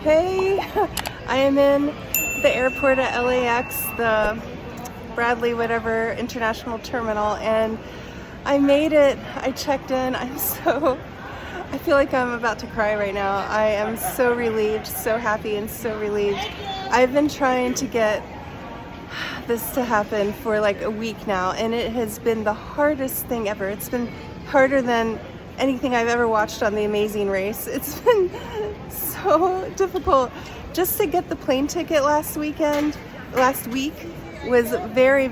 Hey, I am in the airport at LAX, the Bradley whatever international terminal, and I made it. I checked in. I feel like I'm about to cry right now. I am so relieved, so happy, and so relieved. I've been trying to get this to happen for like a week now, and it has been the hardest thing ever. It's been harder than anything I've ever watched on The Amazing Race. It's been so difficult. Just to get the plane ticket last week was very,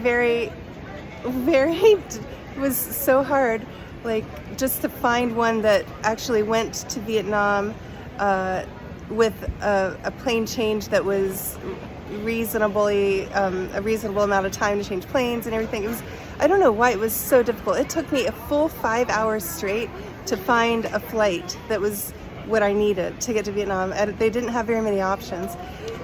it was so hard. Like, just to find one that actually went to Vietnam with a plane change that was a reasonable amount of time to change planes and everything. I don't know why it was so difficult. It took me a full 5 hours straight to find a flight that was what I needed to get to Vietnam. And they didn't have very many options,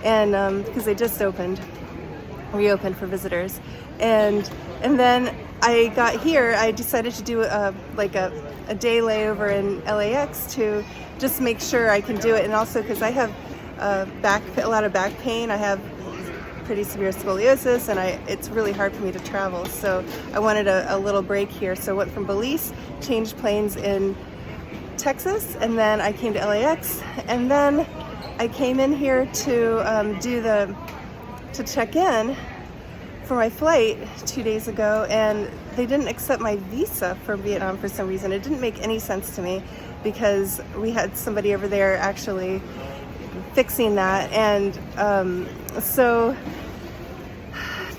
and because they just reopened for visitors, and then I got here. I decided to do a day layover in LAX to just make sure I can do it, and also because I have a lot of back pain. I have pretty severe scoliosis, and it's really hard for me to travel, so I wanted a little break here. So I went from Belize, changed planes in Texas, and then I came to LAX, and then I came in here to check in for my flight 2 days ago, and they didn't accept my visa from Vietnam for some reason. It didn't make any sense to me, because we had somebody over there actually fixing that, and so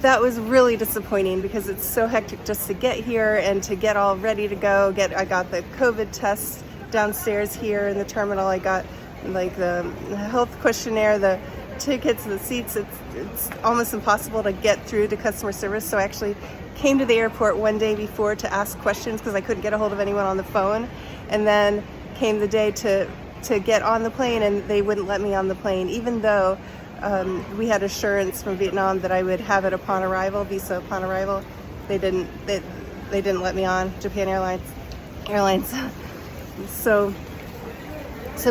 that was really disappointing, because it's so hectic just to get here and to get all ready to go. I got the COVID test downstairs here in the terminal. I got like the health questionnaire, the tickets, the seats. It's almost impossible to get through to customer service, so I actually came to the airport one day before to ask questions because I couldn't get a hold of anyone on the phone, and then came the day to get on the plane, and they wouldn't let me on the plane, even though we had assurance from Vietnam that I would have it upon arrival, visa upon arrival. They didn't let me on. Japan Airlines. So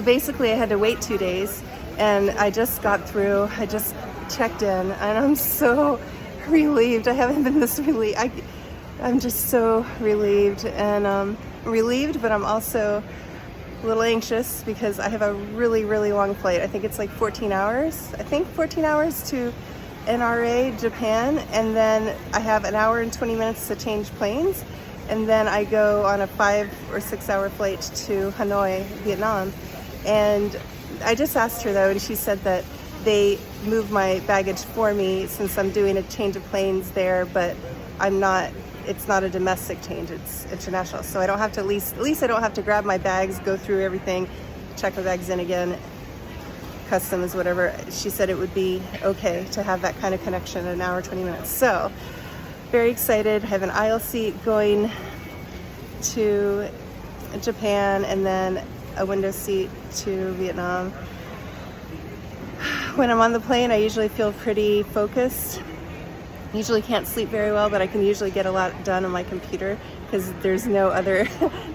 basically I had to wait 2 days, and I just got through. I just checked in, and I'm so relieved. I haven't been this relieved. I'm just so relieved, and relieved, but I'm also a little anxious because I have a really long flight. I think it's like 14 hours. 14 hours to NRA, Japan, and then I have an hour and 20 minutes to change planes, and then I go on a 5 or 6 hour flight to Hanoi, Vietnam. And I just asked her though, and she said that they moved my baggage for me since I'm doing a change of planes there, but it's not a domestic change, it's international. So I don't have to, at least I don't have to grab my bags, go through everything, check my bags in again, customs, whatever. She said it would be okay to have that kind of connection in an hour, 20 minutes. So very excited. I have an aisle seat going to Japan, and then a window seat to Vietnam. When I'm on the plane, I usually feel pretty focused. Usually can't sleep very well, but I can usually get a lot done on my computer because there's no other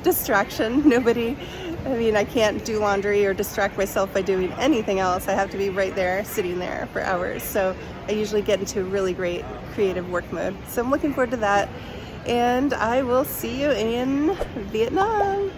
distraction. I can't do laundry or distract myself by doing anything else. I have to be right there, sitting there for hours. So I usually get into a really great creative work mode. So I'm looking forward to that, and I will see you in Vietnam.